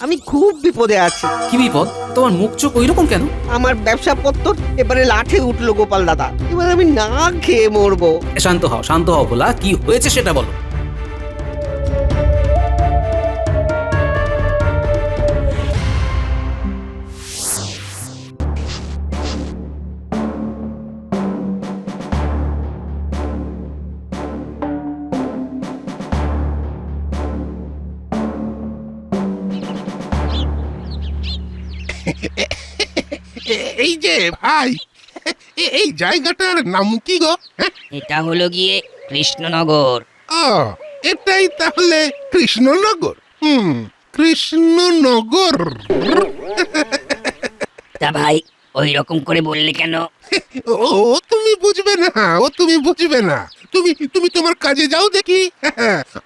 আমি খুব বিপদে আছি। কি বিপদ? তোমার মুখ চোখ ওইরকম কেন? আমার ব্যবসা পত্তর এবারে লাঠে উঠলো গোপাল দাদা, এবার আমি না খেয়ে মরবো। শান্ত হও ভোলা, কি হয়েছে সেটা বলো। এই যে ভাই, এই জায়গাটার নাম কি গো? হ্যাঁ? এটা হলো গিয়ে কৃষ্ণনগর। ও, এটাই তাহলে কৃষ্ণনগর। কৃষ্ণনগর। তা ভাই ওই রকম করে বললে কেন? ও তুমি বুঝবে না, বুঝবে না। তুমি তুমি তোমার কাজে যাও দেখি,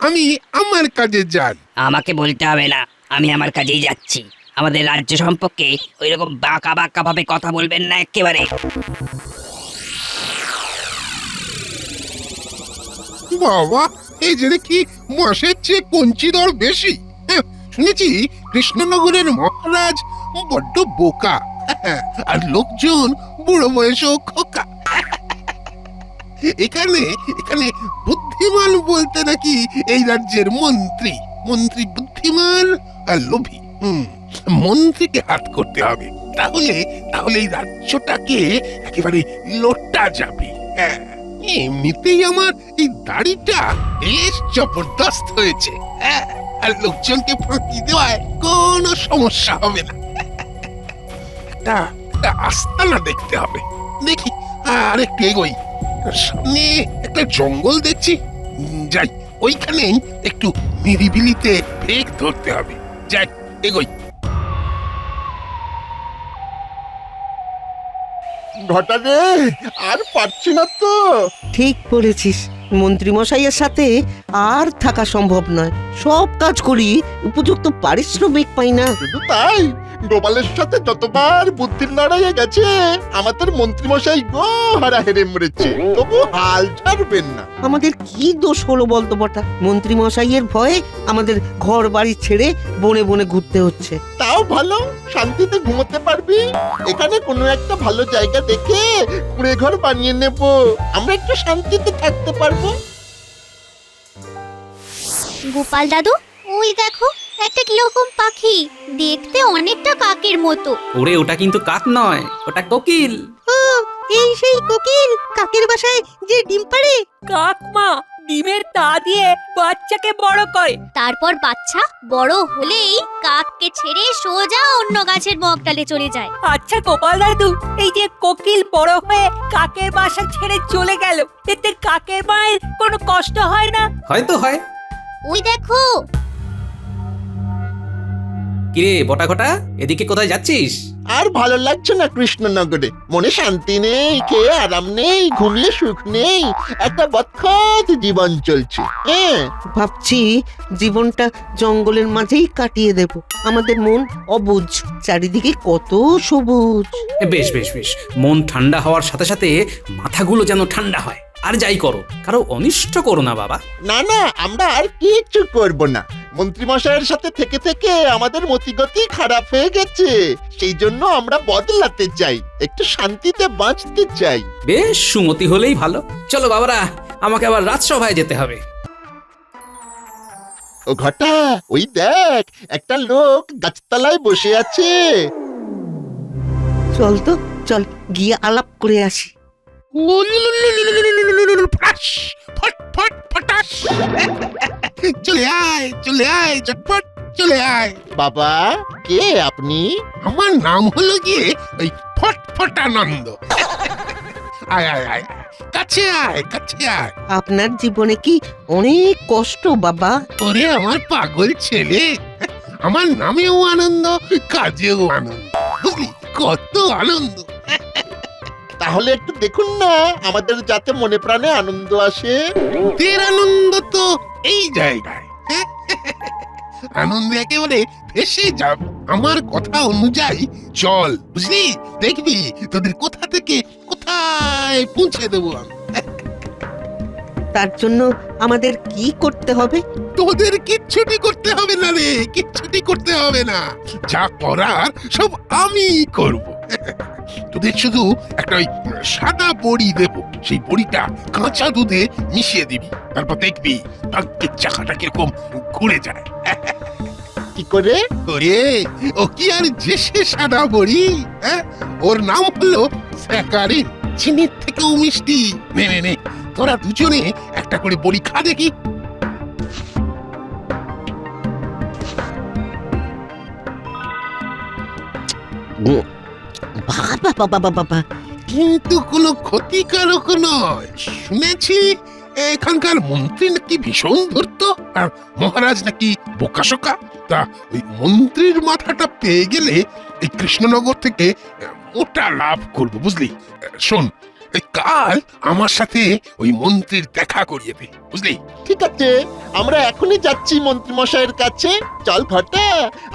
আমি আমার কাজে যাই। আমাকে বলতে হবে না, আমি আমার কাজেই যাচ্ছি। আমাদের রাজ্য সম্পর্কে ওই রকম বাঁকা বাঁকা ভাবে কথা বলবেন না একেবারে। বাবা, এই যে দেখি মাসের চেয়ে কঞ্চি দর বেশি। শুনেছি কৃষ্ণনগরের মহারাজ বড্ড বোকা, আর লোকজন বুড়ো বয়সও খোকা। এখানে এখানে বুদ্ধিমান বলতে নাকি এই রাজ্যের মন্ত্রী। মন্ত্রী বুদ্ধিমান আর লোভী। মন্ত্রীকে হাত করতে হবে, তাহলে তাহলে এই রাজ্যটাকে একেবারে লোটা যাবে। হ্যাঁ, এমনিতেই আমার এই দাড়িটা বেশ জবরদস্ত হয়েছে। হ্যাঁ, আর লোকজনকে ফাঁকি দেওয়ায় কোনো সমস্যা হবে না। একটা একটা আস্তানা দেখতে হবে। দেখি আর একটু এগোই, সামনে একটা জঙ্গল দেখছি। যাই, ওইখানেই একটু নিরিবিলিতে ব্রেক ধরতে হবে। যাই, এগোই। ঘটা রে, আর পারছি না তো। ঠিক বলেছিস, মন্ত্রীমশাইয়ের সাথে আর থাকা সম্ভব নয়। সব কাজ করি, উপযুক্ত পারিশ্রমিক পাই না। শুধু তাই, গোপালের সাথে যতবার বুদ্ধির লড়াইয়ে গেছে আমাদের মন্ত্রীমশাই গো হারা হেরে মরেছে, তবু হাল ছাড়বেন না। আমাদের কি দোষ হলো বলতো বটা? মন্ত্রীমশাইয়ের ভয়ে আমাদের ঘর বাড়ি ছেড়ে বনে বনে ঘুরতে হচ্ছে। তাও ভালো, শান্তিতে ঘুমোতে পারবি। এখানে কোনো একটা ভালো জায়গা দেখে কুড়ে ঘর বানিয়ে নেব, আমরা একটু শান্তিতে থাকতে পারবো। গোপাল দাদু, ওই দেখো একটা কিরকম পাখি, দেখতে অনেকটা কাকের মতো। ওরে, ওটা কিন্তু কাক নয়, ওটা কোকিল। এই সেই কোকিল, কাকের বাসায় যে ডিম পাড়ে। কাক মা ডিমের তা দিয়ে বাচ্চাকে বড় করে, তারপর বাচ্চা বড় হলেই কাককে ছেড়ে সোজা অন্য গাছের মগডালে চলে যায়। আচ্ছা গোপাল দাদু, এই যে কোকিল বড় হয়ে কাকের বাসা ছেড়ে চলে গেল, এতে কাকের মায়ের কোনো কষ্ট হয় না? হয়তো হয়। ওই দেখো। কিরে বটাঘটা, এদিকে কোথায় যাচ্ছিস? আর ভালো লাগছে না কৃষ্ণনগরে, মনে শান্তি নেই, খেয়ে আরাম নেই, ঘুমিয়ে সুখ নেই, একটা বৎখত জীবন চলছে। হ্যাঁ, ভাবছি জীবনটা জঙ্গলের মাঝেই কাটিয়ে দেব। আমাদের মন অবুঝ, চারিদিকে কত সবুজ। বেশ বেশ বেশ, মন ঠান্ডা হওয়ার সাথে সাথে মাথাগুলো যেন ঠান্ডা হয়। আর যাই করো, কারো অনিষ্ট করো না বাবা। না না, আমরা আর কিচ্ছু করব না। মন্ত্রীমশাইয়ের সাথে থেকে থেকে আমাদের মতিগতি খারাপ হয়ে গেছে, সেই জন্য আমরা বদলাতে চাই, একটু শান্তিতে বাঁচতে চাই। বেশ, সুমতি হলেই ভালো। চলো বাবারা, আমাকে আবার রাজসভায় যেতে হবে। ও ঘটা, ওই দেখ একটা লোক গাছতলায় বসে আছে। চল তো, চল গিয়ে আলাপ করে আসি। ফটাস, ফট ফট ফটাস। চলে আয়, চলে আয়, চটপট চলে আয়। বাবা, কে আপনি? আমার নাম হলো গিয়ে ওই ফটফটানন্দ। আয় আয় আয়, কাছে আয়, কাছে আয়। আপনার জীবনে কি অনেক কষ্ট বাবা? ওরে আমার পাগল ছেলে, আমার নামেও আনন্দ, কাজেও আনন্দ, বুঝলি কত আনন্দ। তাহলে একটু দেখুন না, আমাদের যাতে মনে প্রাণে আনন্দ আসে। তোর আনন্দ তো এই জায়গায়, আনন্দে একেবারে ভেসে যাব। আমার কথা অনুযায়ী চল, বুঝলি, দেখবি তোদের কোথা থেকে কোথায় পৌঁছে দেবো আমি। তার জন্য আমাদের কি করতে হবে? তোর ওদের কিচ্ছুটি করতে হবে না রে, কিচ্ছুটি করতে হবে না। যা করার সব আমি করব। তোদের শুধু একটা ওই সাদা বড়ি দেব, সেই বড়িটা কাঁচা দুধে মিশিয়ে দিবি, তারপর দেখবি ভাগ্যের চাকাটা কিরকম ঘুরে যায়। কি করে? ওরে, ও কি আর যে সে সাদা বড়ি, হ্যাঁ? ওর নাম হলো স্যাকারিন, চিনির থেকেও মিষ্টি। নে নে নে, তোরা দুজনে একটা করে বড়ি খা দেখি। বাবা বাবা বাবা বাবা, কিন্তু কোনো ক্ষতিকারক নয়। শুনেছি এখানকার মন্ত্রী নাকি ভীষণ ধূর্ত, আর মহারাজ নাকি বোকাশোকা। তা ওই মন্ত্রীর মাথাটা পেয়ে গেলে এই কৃষ্ণনগর থেকে মোটা লাভ করবো, বুঝলি? শোন, এই কাল আমার সাথে ওই মন্ত্রীর দেখা করিয়ে দে, বুঝলি? ঠিক আছে, আমরা এখনই যাচ্ছি মন্ত্রী মশাইয়ের কাছে। চল ঘটা,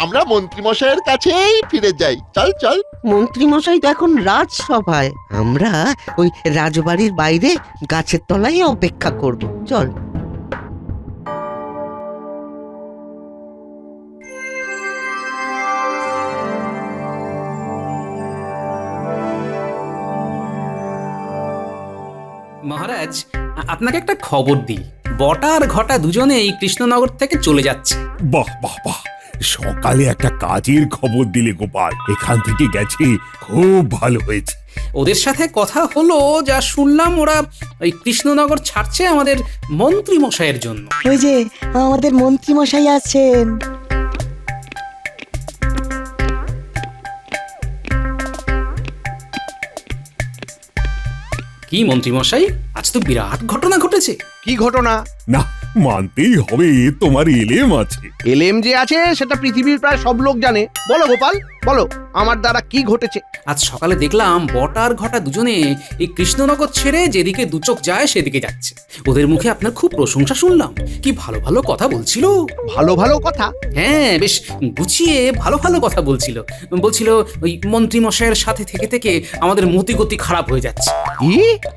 আমরা মন্ত্রী মশাইয়ের কাছেই ফিরে যাই। চল চল। মন্ত্রী মশাই তো এখন রাজসভায়, আমরা ওই রাজবাড়ির বাইরে গাছের তলায় অপেক্ষা করব। চল। মহারাজ, আপনাকে একটা খবর দিই, বটা আর ঘটা দুজনেই কৃষ্ণনগর থেকে চলে যাচ্ছে। বাহ বাহ বাহ, সকালে একটা কাজের খবর দিলে গোপাল। এখান থেকে গেছে, খুব ভালো হয়েছে। ওদের সাথে কথা হলো, যা শুনলাম ওরা ওই কৃষ্ণনগর ছাড়ছে আমাদের মন্ত্রী মশাইয়ের জন্য। ওই যে আমাদের মন্ত্রী মশাই আছেন। কি মন্ত্রী মশাই, আজ তো বিরাট ঘটনা ঘটেছে। কি ঘটনা? না, মানতেই হবে তোমার এলেম আছে। এলএম যে আছে সেটা পৃথিবীর প্রায় সব লোক জানে। বলো গোপাল, বলো আমার দ্বারা কি ঘটেছে। আজ সকালে দেখলাম বটা আর ঘটা দুজনে এই কৃষ্ণনগর ছেড়ে যেদিকে দুচোখ যায় সেদিকে যাচ্ছে। ওদের মুখে আপনার খুব প্রশংসা শুনলাম, কি ভালো ভালো কথা বলছিল। ভালো ভালো কথা? হ্যাঁ, বেশ গুছিয়ে ভালো ভালো কথা বলছিল। বলছিল ওই মন্ত্রী মশাইয়ের সাথে থেকে থেকে আমাদের মতিগতি খারাপ হয়ে যাচ্ছে। কি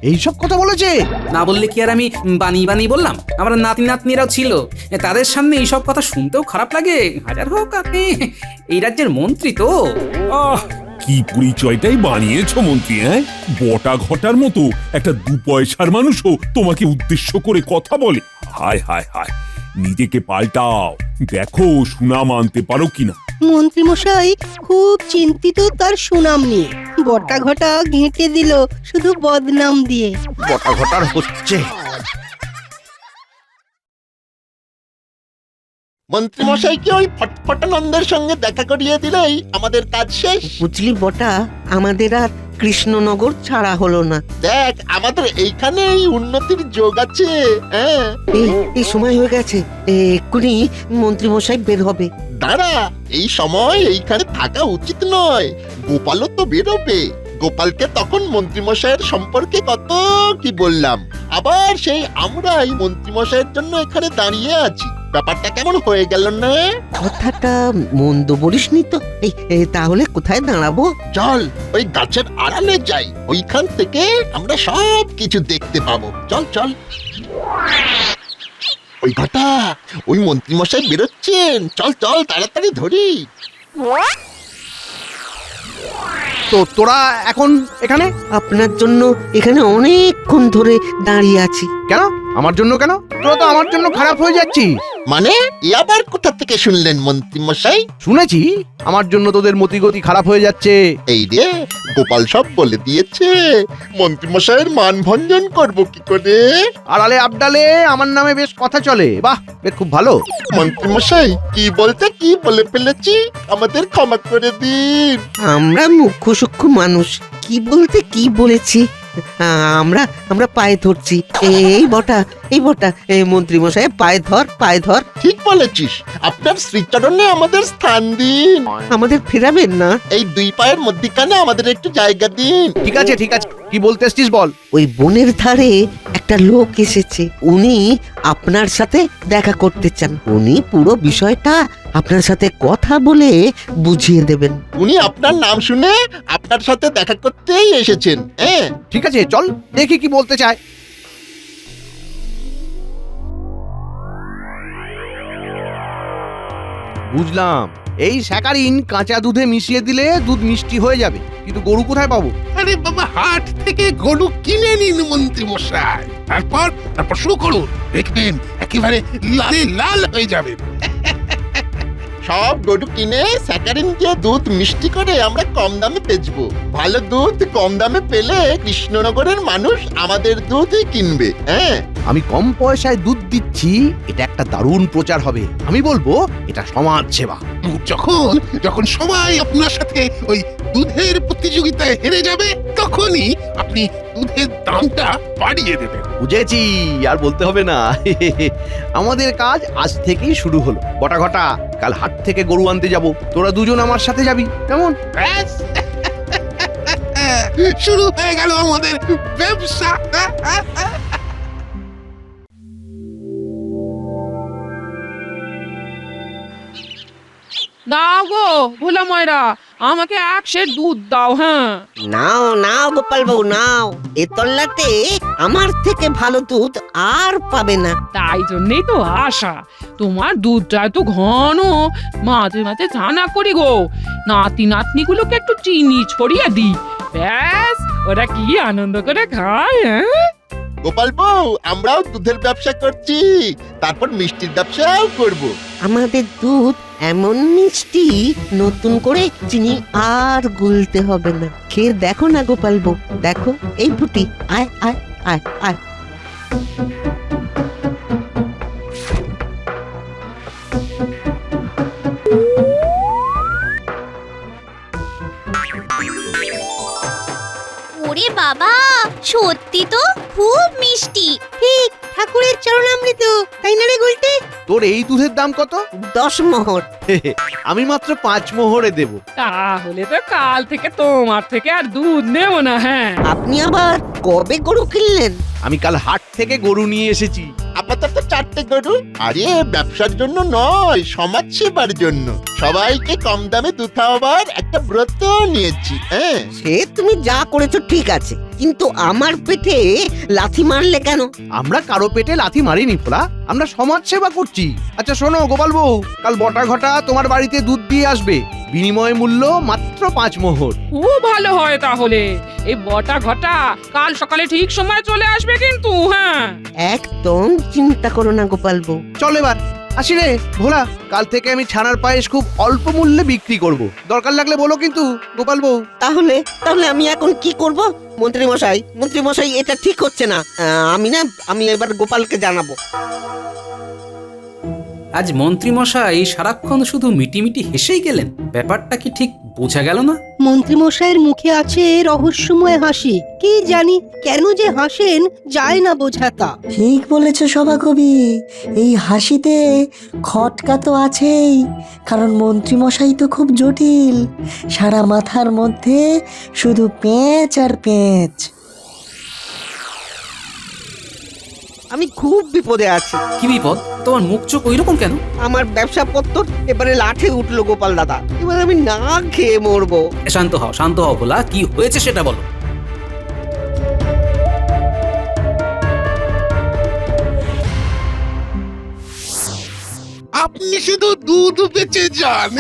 এইসব কথা বলেছে? না বললে কি আর আমি বানিয়ে বানিয়ে বললাম? আমার নাতি নাতনিরাও ছিল, তাদের সামনে এইসব কথা শুনতেও খারাপ লাগে। হাজার হোক আপনি এই রাজ্যের মন্ত্রী তো। আহ, কি পরিচয়টাই বানিয়েছ মন্ত্রী, হ্যাঁ? বটা ঘটার মতো একটা 2 পয়সার মানুষও তোমাকে উদ্দেশ্য করে কথা বলে। হায় হায় হায়, নিজেকে পাল্টাও, দেখো সুনাম আনতে পারো কিনা। মন্ত্রী মশাই খুব চিন্তিত তার সুনাম নিয়ে। বটা ঘটা ঘেঁটে দিল শুধু বদনাম দিয়ে। বটা ঘটার হচ্ছে। মন্ত্রী মশাইকে ওই ফটফটানন্দের সঙ্গে দেখা করিয়ে দিলেই আমাদের কাজ শেষ। বুঝলি বটা, আমাদের আর কৃষ্ণনগর ছাড়া হলো না। দেখ, আমাদের এইখানেই উন্নতির যোগ আছে। হ্যাঁ, এই সময় হয়ে গেছে, এক্ষুনি মন্ত্রী মশাই বের হবে। দাঁড়া, এই সময় এইখানে থাকা উচিত নয়। গোপালও তো বেরোবে। গোপালকে তখন মন্ত্রীমশাইয়ের সম্পর্কে কত কি বললাম, আবার সেই আমরাই মন্ত্রীমশাইয়ের জন্য এখানে দাঁড়িয়ে আছি। ব্যাপারটা কেমন হয়ে গেল না? কথাটা মন্দ বলিসনি তো। এই তাহলে কোথায় দাঁড়াবো? চল ওই গাছের আড়ালে যাই, ওইখান থেকে আমরা সব কিছু দেখতে পাবো। চল চল। ওই ঘটা, ওই মন্ত্রীমশাই বেরোচ্ছেন। চল চল, তাড়াতাড়ি ধরি। তো তোরা এখন এখানে? আপনার জন্য এখানে অনেকক্ষণ ধরে দাঁড়িয়ে আছি। কেন? আমার জন্য কেন? তোরা তো আমার জন্য খারাপ হয়ে যাচ্ছিস। মানে এ আবার কোথা থেকে শুনলেন মন্ত্রীমশাই? শুনেছি আমার জন্য তোদের মতিগতি খারাপ হয়ে যাচ্ছে। এই রে, গোপাল সব বলে দিয়েছে। মন্ত্রীমশাইয়ের মান ভঞ্জন করবো কি করে? আড়ালে আবডালে আমার নামে বেশ কথা চলে। বাহ, বেশ খুব ভালো। মন্ত্রীমশাই, কি বলতে কি বলে ফেলেছি, আমাদের ক্ষমা করে দিন। আমরা মুখ্য সূক্ষ্ম মানুষ, কি বলতে কি বলেছি। আমরা আমরা পায়ে ধরছি। এই বটা, এই বটা, এই মন্ত্রী মশাই পায়ে ধর, পায়ে ধর। ঠিক বলেছিস, আপনার শ্রীচরণে আমাদের স্থান দিন। আমাদের ফেরাবেন না? এই 2 পায়ের মধ্যিখানে আমাদের একটু জায়গা দিন। ঠিক আছে ঠিক আছে, কি বলতে এসছিস বল। ওই বনের ধারে একটা লোক এসেছে, উনি আপনার সাথে দেখা করতে চান। উনি পুরো বিষয়টা আপনার সাথে কথা বলে বুঝিয়ে দেবেন। উনি আপনার নাম শুনে আপনার সাথে দেখা করতেই এসেছেন। হ্যাঁ, ঠিক আছে, চল দেখি কি বলতে চায়। বুঝলাম, এই স্যাকারিন কাঁচা দুধে মিশিয়ে দিলে দুধ মিষ্টি হয়ে যাবে, কিন্তু গরু কোথায় পাবো? আরে বাবা, হাট থেকে গরু কিনে নিন মন্ত্রী মশাই, তারপর শুরু করুন, দেখবেন একেবারে লালে লাল হয়ে যাবে। সব গরু কিনে স্যাকারিন দিয়ে দুধ মিষ্টি করে আমরা কম দামে বেচবো। ভালো দুধ কম দামে পেলে কৃষ্ণনগরের মানুষ আমাদের দুধই কিনবে। হ্যাঁ, আমি কম পয়সায় দুধ দিচ্ছি, এটা একটা দারুণ প্রচার হবে। আমি বলবো এটা সমাজ সেবা। যখন সবাই আপনার সাথে ওই দুধের প্রতিযোগিতায় হেরে যাবে, তখনই আপনি দুধের দামটা বাড়িয়ে দেবেন। বুঝেছি, আর বলতে হবে না। আমাদের কাজ আজ থেকেই শুরু হলো। বটা ঘটা, কাল হাট থেকে গরু আনতে যাব, তোরা দুজন আমার সাথে যাবি, কেমন? ব্যাস, শুরু হয়ে গেল আমাদের ব্যবসা। দাও গো ভোলা ময়রা, আমাকে 1 সের দুধ দাও। হ্যাঁ, নাও নাও গোপাল বাবু নাও, এ তল্লাতে আমার থেকে ভালো দুধ আর পাবে না। তাই জন্যই তো আশা। তোমার দুধটা এত ঘন, মাঝে মাঝে ছানা করি গো। নাতি নাতনিগুলোকে একটু চিনি ছড়িয়ে দিই, ব্যাস ওরা কি আনন্দ করে খায়। হ্যাঁ, গোপাল বউ, আমরাও দুধের ব্যবসা করছি, তারপর মিষ্টির ব্যবসাও করব। আমাদের দুধ এমন মিষ্টি, নতুন করে চিনি আর গুলতে হবে না। খেয়ে দেখো না গোপাল বউ, দেখো। এই ফুটি, আয় আয় আয় আয়। ওরে বাবা, সত্যি তো খুব মিষ্টি। ঠিক ঠাকুরের চরণামৃত, তাই না রে গুলটে? তোর এই দুধের দাম কত? 10 মোহর। আমি মাত্র 5 মোহরে দেব। তাহলে তো কাল থেকে তোমার থেকে আর দুধ নেব না। হ্যাঁ, আপনি আবার কবে গরু কিনলেন? আমি কাল হাট থেকে গরু নিয়ে এসেছি। আপাতত 4টে গরু। আরে ব্যবসার জন্য নয়, সমাজ সেবার জন্য। সবাইকে কম দামে দুধ খাওয়াবার একটা ব্রত নিয়েছি। হ্যাঁ, সে তুমি যা করেছো ঠিক আছে, কিন্তু আমার পেটে লাথি মারলে কেন? আমরা কারো পেটে লাথি মারিনি ফোলা, আমরা সমাজ সেবা করছি। আচ্ছা শোনো গোপাল বউ, কাল বটা ঘটা তোমার বাড়িতে দুধ দিয়ে আসবে, বিনিময় মূল্য মাত্র 5 মোহর। খুব ভালো হয় তাহলে। এই বটা ঘটা কাল সকালে ঠিক সময় চলে আসবে কিন্তু। হ্যাঁ, একদম চিন্তা করো না গোপাল বউ। চল এবার আসি রে ভোলা, কাল থেকে আমি ছানার পায়েস খুব অল্প মূল্যে বিক্রি করব। দরকার লাগলে বলো কিন্তু গোপাল বউ। তাহলে আমি এখন কি করব? মন্ত্রী মশাই এটা ঠিক হচ্ছে না। আমি এবার গোপালকে জানাবো। আজ মন্ত্রী মশাই সারাক্ষণ শুধু মিটিমিটি হেসেই গেলেন, ব্যাপারটা কি ঠিক বোঝা গেল না। মন্ত্রীমশাইয়ের মুখে আছে রহস্যময় হাসি, কি জানি কেন যে হাসেন যায় না বোঝাতা। ঠিক বলেছ সভাকবি, এই হাসিতে খটকা তো আছেই, কারণ মন্ত্রীমশাই তো খুব জটিল, সারা মাথার মধ্যে শুধু পেঁচ আর পেঁচ। আমি খুব বিপদে আছি। কি বিপদ? তোমার মুখ চোখ ওইরকম কেন? আমার ব্যবসা পত্র এবারে লাঠে উঠলো গোপাল দাদা, এবার আমি না খেয়ে মরবো। শান্ত হও ভোলা, কি হয়েছে সেটা বলো। আপনি শুধু দুধ বেচে যান,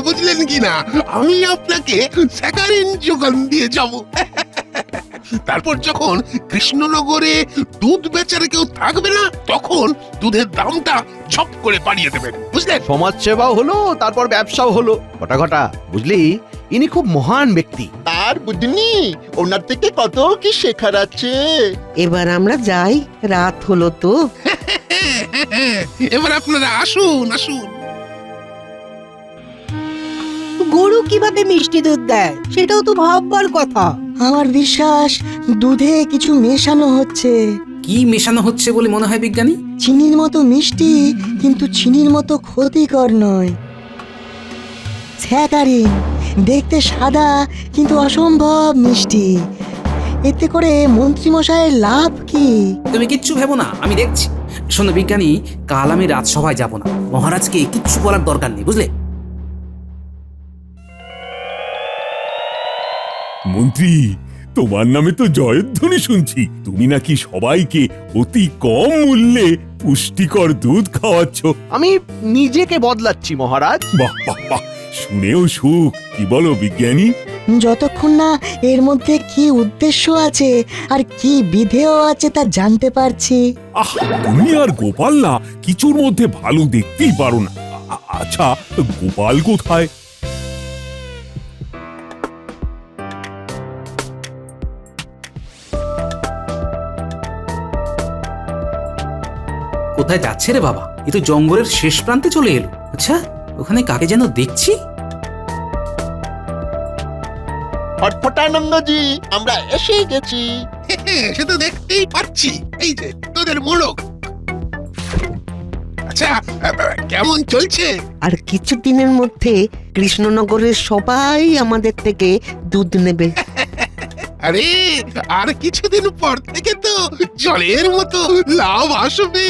বুঝলেন কিনা? আমি আপনাকে স্যাকারিন যোগান দিয়ে যাব। তারপর যখন কৃষ্ণনগরে দুধ বেচার কেউ থাকবে না, তখন দুধের দামটা ঝপ করে বাড়িয়ে দেবেন, বুঝলেন? সমাজ সেবাও হলো, তারপর ব্যবসাও হলো। ঘটা ঘটা, বুঝলি ইনি খুব মহান ব্যক্তি। তার বুঝনি, ওনার থেকে কত কি শেখার আছে। এবার আমরা যাই, রাত হলো তো। এবার আপনারা আসুন। গরু কিভাবে মিষ্টি দুধ দেয় সেটাও তো ভাববার কথা। আমার বিশ্বাস দুধে কিছু মেশানো হচ্ছে। কি মেশানো হচ্ছে বলে মনে হয় বিজ্ঞানী? চিনির মতো মিষ্টি, কিন্তু চিনির মতো ক্ষতিকর নয়। স্যাকারিন, দেখতে সাদা কিন্তু অসম্ভব মিষ্টি। এতে করে মন্ত্রীমশাইয়ের লাভ কি? তুমি কিচ্ছু ভেবো না, আমি দেখছি। শোনো বিজ্ঞানী, কাল আমি রাজসভায় যাব না, মহারাজকে কিচ্ছু বলার দরকার নেই, বুঝলে? মন্ত্রী, তোমার নামে তো জয়ধ্বনি শুনছি। তুমি নাকি সবাইকে অতি কম মূল্যে পুষ্টিকর দুধ খাওয়াচ্ছ। আমি নিজেকে বদলাচ্ছি মহারাজ। বাহ বাহ বাহ, শুনেও সুখ। কি বলো বিজ্ঞানী? যতক্ষণ না এর মধ্যে কি উদ্দেশ্য আছে আর কি বিধেয় আছে তা জানতে পারছি। আহ, তুমি আর গোপাল না কিছুর মধ্যে ভালো দেখতেই পারো না। আচ্ছা, গোপাল কোথায়? কোথায় যাচ্ছে রে বাবা? এ তো জঙ্গলের শেষ প্রান্তে চলে এলো। আচ্ছা, ওখানে কাকে যেন দেখছি। ফটফটানন্দজি, আমরা এসে গেছি। সে তো দেখতেই পাচ্ছি, এই যে তোদের মোড়ক। আচ্ছা, কেমন চলছে? আর কিছুদিনের মধ্যে কৃষ্ণনগরের সবাই আমাদের থেকে দুধ নেবে। আরে আর কিছুদিন পর থেকে তো জলের মতো লাভ আসবে।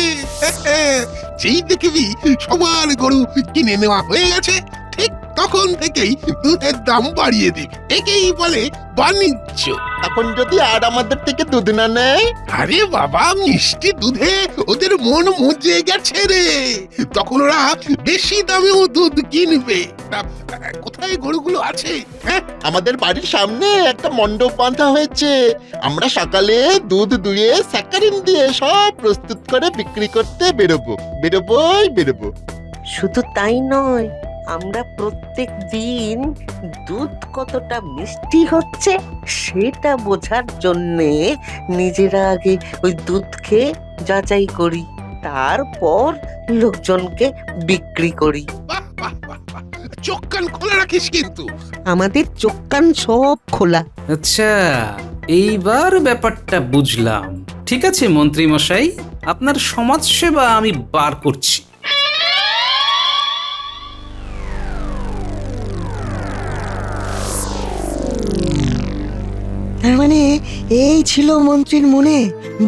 যেই দেখবি সবার গরু কিনে নেওয়া হয়ে গেছে, ঠিক তখন থেকেই দুধের দাম বাড়িয়ে দিবি। একেই বলে বাণিজ্য। এখন যদি আর আমাদের থেকে দুধ না নেয়? আরে বাবা, মিষ্টি দুধে ওদের মন মজে গেছে রে। তখন ওরা বেশি দামেও দুধ কিনবে। তা, কোথায় গরুগুলো আছে? হ্যাঁ, আমাদের বাড়ির সামনে একটা মণ্ডপ বাঁধা হয়েছে। আমরা সকালে দুধ দুয়ে স্যাকারিন দিয়ে সব প্রস্তুত করে বিক্রি করতে বেরোবো। শুধু তাই নয়, আমরা প্রত্যেক দিন দুধ কতটা মিষ্টি হচ্ছে সেটা বোঝার জন্যে নিজেরা আগে ওই দুধ খেয়ে যাচাই করি, তারপর লোকজনকে বিক্রি করি। বাহ বাহ বাহ বাহ, চোখ কান খোলা রাখিস কিন্তু। আমাদের চোখ কান সব খোলা। আচ্ছা, এইবার ব্যাপারটা বুঝলাম। ঠিক আছে মন্ত্রী মশাই, আপনার সমাজসেবা আমি বার করছি। তার মানে এই ছিল মন্ত্রীর মনে।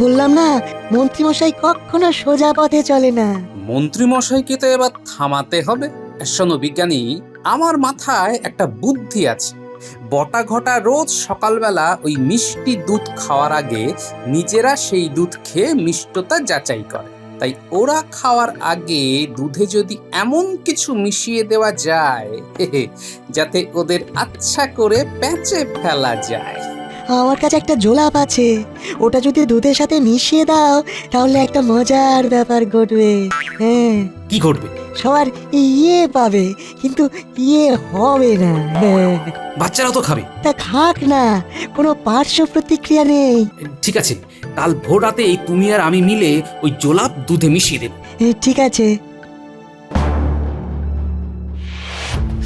বললাম না, মন্ত্রীমশাই কখনো সোজা পথে চলে না। মন্ত্রী মশাইকে তো এবার থামাতে হবে। শোনো বিজ্ঞানী, আমার মাথায় একটা বুদ্ধি আছে। বটা ঘটা রোজ সকালবেলা ওই মিষ্টি দুধ খাওয়ার আগে নিজেরা সেই দুধ খেয়ে মিষ্টতা যাচাই করে। তাই ওরা খাওয়ার আগে দুধে যদি এমন কিছু মিশিয়ে দেওয়া যায় যাতে ওদের আচ্ছা করে প্যাঁচে ফেলা যায়। আমার কাছে একটা জোলাপ আছে, ওটা যদি দুধের সাথে মিশিয়ে দাও তাহলে একটা মজার ব্যাপার ঘটবে। হ্যাঁ, কি ঘটবে? সবার ইয়ে পাবে, কিন্তু ইয়ে হবে না। হ্যাঁ, বাচ্চারা তো খাবে। তা খাক না, কোনো পার্শ্ব প্রতিক্রিয়া নেই। ঠিক আছে, কাল ভোর রাতে তুমি আর আমি মিলে ওই জোলাপ দুধে মিশিয়ে দেব। ঠিক আছে।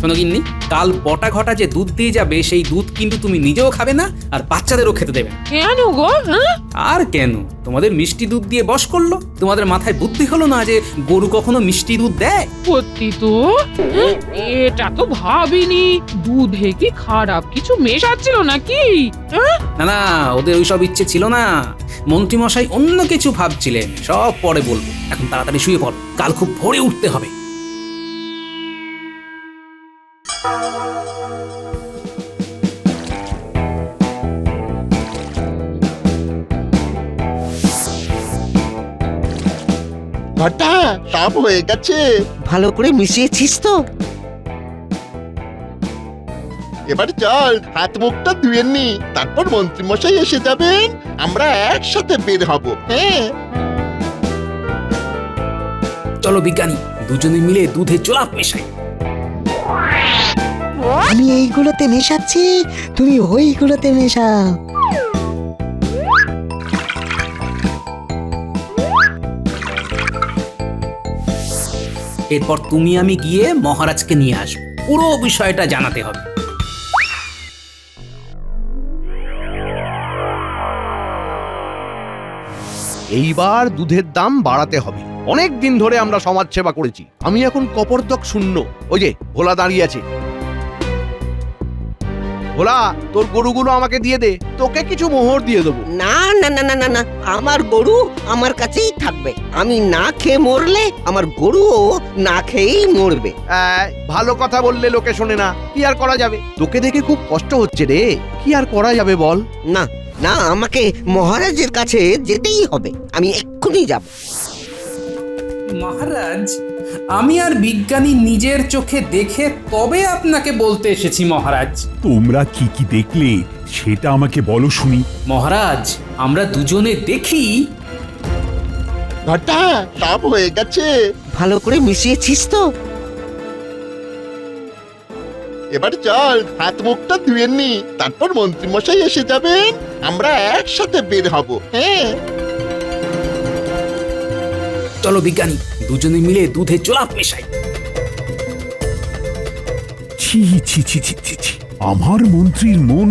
শোনো গিন্নি, কাল বটা ঘটা যে দুধ দিয়ে যাবে সেই দুধ কিন্তু তুমি নিজেও খাবে না আর বাচ্চাদেরও খেতে দেবে না। কেন গো? হ্যাঁ, আর কেন? তোমাদের মিষ্টি দুধ দিয়ে বশ করলো। তোমাদের মাথায় বুদ্ধি হলো না যে গরু কখনো মিষ্টি দুধ দেয়? সত্যি তো। হ্যাঁ, এটা তো ভাবিনি। দুধে কি খারাপ কিছু মেশাচ্ছিল নাকি? হ্যাঁ, না না, ওদের ওইসব ইচ্ছে ছিল না। মন্ত্রী মশাই অন্য কিছু ভাবছিলেন, সব পরে বলবো। এখন তাড়াতাড়ি শুয়ে পড়ো, কাল খুব ভোরে উঠতে হবে। ঘটা সব হয়ে গেছে। ভালো করে মিশিয়েছিস তো? এবার চল হাত মুখটা ধুয়ে নি, তারপর মন্ত্রী মশাই এসে যাবেন, আমরা একসাথে বের হব। হ্যাঁ, চলো বিজ্ঞানী, দুজনে মিলে দুধে জোলাপ মেশাই। আমি এইগুলোতে মেশাচ্ছি, তুমি ওইগুলোতে মেশাও। এরপর তুমি আমি গিয়ে মহারাজকে নিয়ে আসবো, পুরো বিষয়টা জানাতে হবে। এইবার দুধের দাম বাড়াতে হবে। অনেক দিন ধরে আমরা সমাজ সেবা করেছি, আমি এখন কপরদক শূন্য। ওই যে ভোলা দাঁড়িয়ে আছে। ভোলা, তোর গরুগুলো আমাকে দিয়ে দে, তোকে কিছু মোহর দিয়ে দেবো। না না না না না না, আমার গরু আমার কাছেই থাকবে। আমি না খেয়ে মরলে আমার গরুও না খেয়েই মরবে। ভালো কথা বললে লোকে শোনে না, কি আর করা যাবে? তোকে দেখে খুব কষ্ট হচ্ছে রে, কি আর করা যাবে বল? না না, আমাকে মহারাজের কাছে যেতেই হবে। আমি এক্ষুনি যাব। মহারাজ, আমি আর বিজ্ঞানী নিজের চোখে দেখে তবে আপনাকে বলতে এসেছি মহারাজ। তোমরা কি কি দেখলে সেটা আমাকে বলো শুনি। মহারাজ, আমরা দুজনে দেখি। ঘটা সব হয়ে গেছে। ভালো করে মিশিয়েছিস তো? এবার চল হাত মুখটা ধুয়ে নি, তারপর মন্ত্রী মশাই এসে যাবেন, আমরা একসাথে বের হব। হ্যাঁ চলো বিজ্ঞানী, দুজনে মিলে দুধে জোলাপ মেশাই। ছি ছি ছি ছি ছি ছি। আমার মন্ত্রীর মন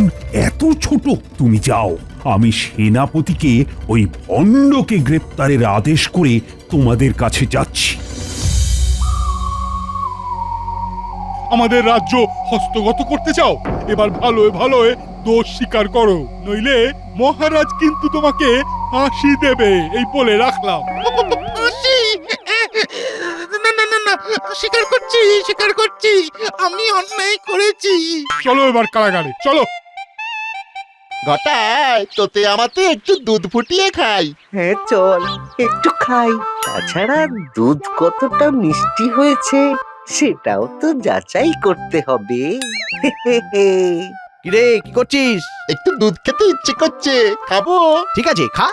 এত ছোট। তুমি যাও, আমি সেনাপতিকে ওই ভণ্ডকে গ্রেপ্তারের আদেশ করে তোমাদের কাছে যাচ্ছি। আমাদের রাজ্য হস্তগত করতে চাও? এবার ভালোয় ভালোয় দোষ স্বীকার করো, নইলে মহারাজ কিন্তু তোমাকে ফাঁসি দেবে, এই বলে রাখলাম। ফাঁসি? না না না না, স্বীকার করছি আমি অন্যায় করেছি। চলো এবার কারাগারে চলো। ঘটায় তোতে আমাতে একটু দুধ ফুটিয়ে খাই। হ্যাঁ চল একটু খাই। তাছাড়া দুধ কতটা মিষ্টি হয়েছে সেটাও তো যাচাই করতে হবে। কিরে কি করছিস? একটু দুধ খেতে ইচ্ছে করছে, খাবো। ঠিক আছে খা,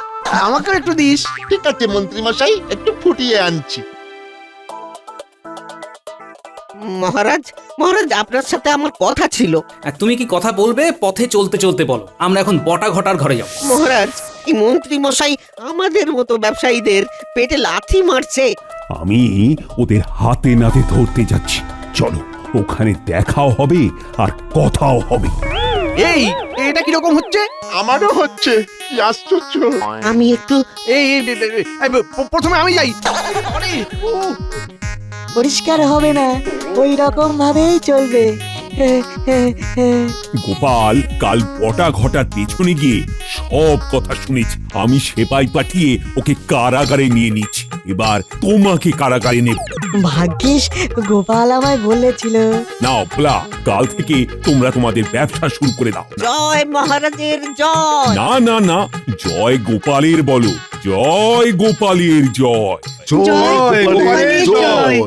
আমাকে একটু দিস। ঠিক আছে মন্ত্রী মশাই, একটু ফুটিয়ে আনছি। মহারাজ, মহারাজ আপনার সাথে আমার কথা ছিল। আর তুমি কি কথা বলবে? পথে চলতে চলতে বলো। আমরা এখন বটা ঘটার ঘরে যাব। মহারাজ, এই মন্ত্রী মশাই আমাদের মতো ব্যবসায়ীদের পেটে লাথি মারছে। আমি ওদের হাতে নাতে ধরতে যাচ্ছি। চলো, ওখানে দেখাও হবে আর কথাও হবে। এই এটা কিরকম হচ্ছে? আমারও হচ্ছে, কি আশ্চর্য। আমি একটু প্রথমে আমি যাই। পরিষ্কার হবে না, ওই রকম ভাবেই চলবে। গোপাল কাল বটা ঘটার পেছনে গিয়ে সব কথা শুনেছি। আমি সেপাই পাঠিয়ে ওকে কারাগারে নিয়ে নিচ্ছি। এবার তোমাকে কারাগারে নেব। ভাগ্যিস গোপাল আমায় বলেছিল। নাও ভোলা, কাল থেকে তোমরা তোমাদের ব্যবসা শুরু করে দাও। জয় মহারাজের জয়। না না না, জয় গোপালের বলো, জয় গোপালের জয়। জয় গোপালের জয়।